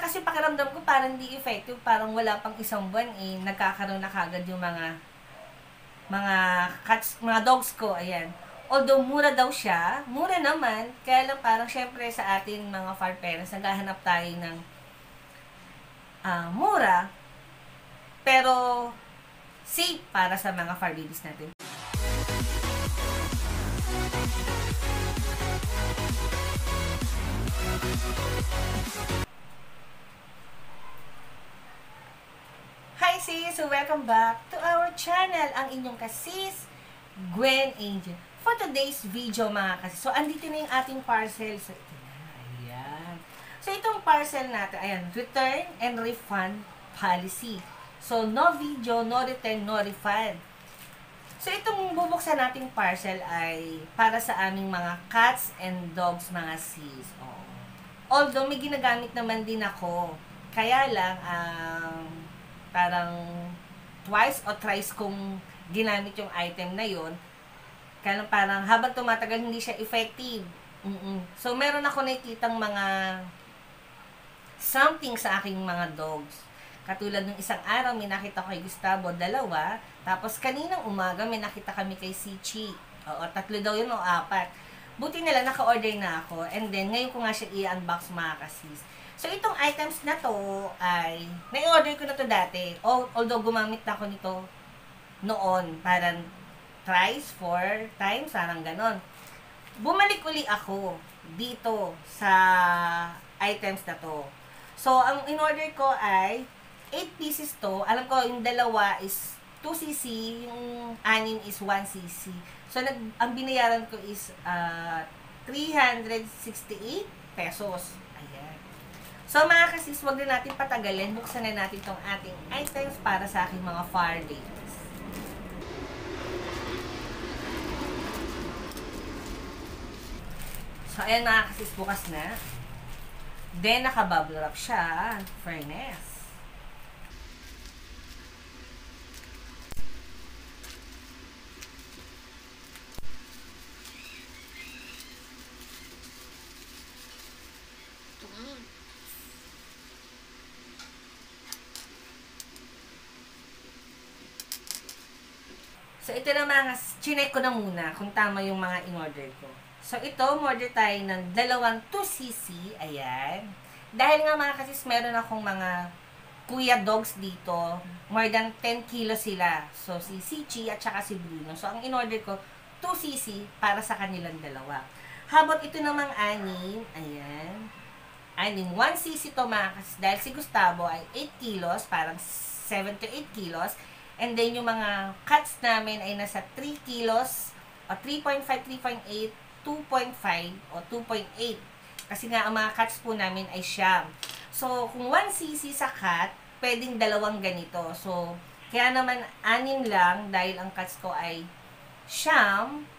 kasi pakiramdam ko parang hindi effective, parang wala pang isang buwan nagkakaroon na kagad yung mga cats, mga dogs ko, ayan. Although mura daw siya, mura naman, kaya lang parang syempre sa atin mga farm parents, naghahanap tayo ng mura, pero safe para sa mga fur babies natin. Hi sis! So welcome back to our channel, ang inyong kasis, Gwen Angel. For today's video mga kasis, so andito na yung ating parcel. So ito na, ayan. So itong parcel natin, ayan, return and refund policy. So no video, no return, no refund. So itong bubuksan nating parcel ay para sa aming mga cats and dogs mga sis. Oh. Although may ginagamit naman din ako, kaya lang parang twice or thrice kong ginamit yung item na yon. Kaya lang parang habang tumatagal hindi siya effective. So meron ako nakikitang mga something sa aking mga dogs. Katulad ng isang araw, may nakita ko kay Gustavo, 2. Tapos kaninang umaga, may nakita kami kay Sichi. Oo, 3 daw yun o 4. Buti nila, naka-order na ako. And then, ngayon ko nga siya i-unbox mga kasis. So, itong items na to ay, na-order ko na to dati. Although, gumamit na ako nito noon. Parang thrice, 4 times, parang ganon. Bumalik uli ako dito sa items na to. So, ang in-order ko ay 8 pieces to. Alam ko, yung 2 is 2cc, yung 6 is 1cc. So, ang binayaran ko is 368 pesos. Ayan. So, mga kasis, wag na natin patagalin. Buksan na natin tong ating items para sa aking mga fur babies. So, ayan mga kasis, bukas na. Then, naka-bubble wrap siya. Fairness. So, ito na mga, chinek ko na muna kung tama yung mga in-order ko. So, ito, order tayo ng 2 2cc. Ayan. Dahil nga mga kasis, meron akong mga kuya dogs dito. More than 10 kilos sila. So, si Sichi at saka si Bruno. So, ang in-order ko, 2cc para sa kanilang 2. Habang ito namang 6, ayan. 1cc to mga kasis. Dahil si Gustavo ay 8 kilos, parang 7 to 8 kilos. And then, yung mga cats namin ay nasa 3 kilos, o 3.5, 3.8, 2.5, o 2.8. Kasi nga, ang mga cats po namin ay siyam. So, kung 1cc sa cat, pwedeng 2 ganito. So, kaya naman 6 lang dahil ang cats ko ay siyam.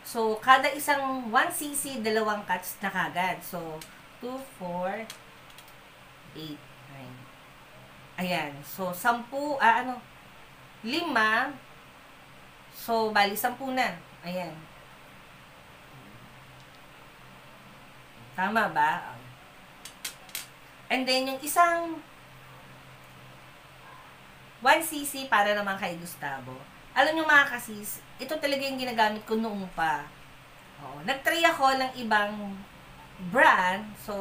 So, kada isang 1cc, 2 cats na kagad. So, 2, 4, 8, 9. Ayan. So, 10, 5. So, bali, 10 na. Ayan. Tama ba? And then, yung isang 1cc para naman kay Gustavo. Alam nyo mga kasis, ito talaga yung ginagamit ko noong pa. Oo. Nag-try ako ng ibang brand. So,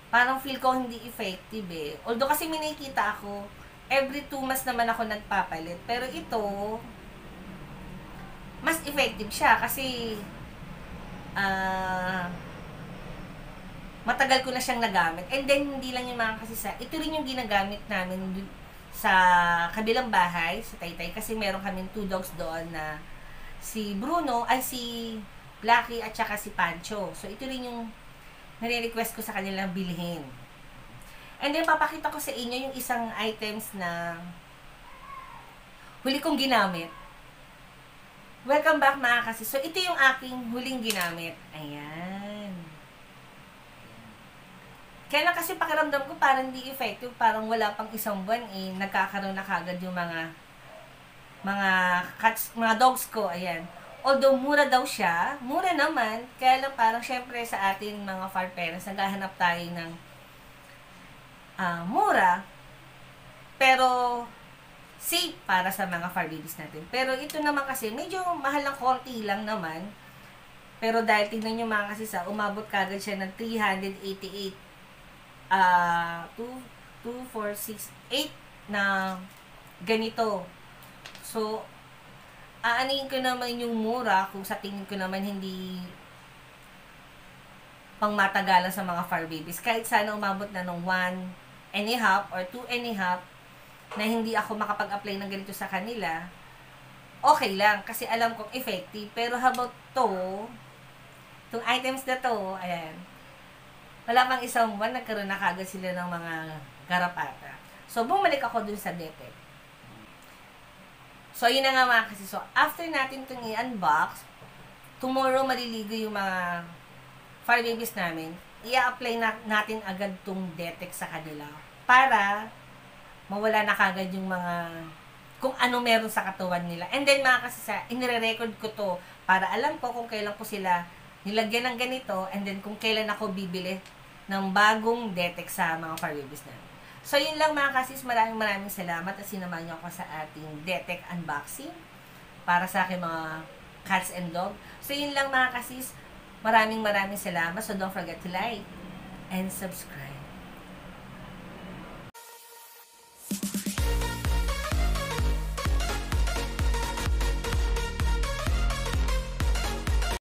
parang feel ko hindi effective eh. Although kasi may nakikita ako, every 2 months naman ako nagpapalit. Pero ito, mas effective siya kasi matagal ko na siyang nagamit. And then, hindi lang yung mga kasisa. Ito rin yung ginagamit namin sa kabilang bahay, sa Taytay. Kasi meron kaming 2 dogs doon na si Bruno, ay si Blackie at saka si Pancho. So, ito rin yung nare-request ko sa kanilang bilhin. And then, papakita ko sa inyo yung isang items na huli kong ginamit. Welcome back mga kasi. So, ito yung aking huling ginamit. Ayan. Kaya lang kasi pakiramdam ko parang hindi effective. Parang wala pang isang buwan nagkakaroon na kagad yung mga cats, mga dogs ko. Ayan. although mura daw siya, mura naman, kaya lang parang syempre sa atin mga far parents, naghahanap tayo ng mura, pero safe para sa mga fur babies natin. Pero ito naman kasi, medyo mahal ng konti lang naman. Pero dahil tignan nyo mga kasi umabot kagad siya ng 388, 2, 4, 6, 8 na ganito. So, aanihin ko naman yung mura kung sa tingin ko naman hindi pang matagalan sa mga fur babies. Kahit sana umabot na ng 1.5 or 2.5 na hindi ako makapag-apply ng ganito sa kanila, okay lang. Kasi alam kong effective. Pero how about itong items na to, ayan, wala pang isang buwan, nagkaroon na kagad sila ng mga garapata. So, bumalik ako dun sa DepEd. So, yun na nga mga kasi. So, after natin itong i-unbox, tomorrow maliligo yung mga fur babies namin. I-apply natin agad itong DETEC sa kanila para mawala na kagad yung mga kung ano meron sa katawan nila. And then mga kasi inire-record ko to para alam ko kung kailan ko sila nilagyan ng ganito, and then kung kailan ako bibili ng bagong DETEC sa mga fur babies namin. So, yun lang mga kasis. Maraming salamat at sinamahan niyo ako sa ating DETEC unboxing para sa aking mga cats and dog. So, yun lang mga kasis. Maraming salamat. So, don't forget to like and subscribe.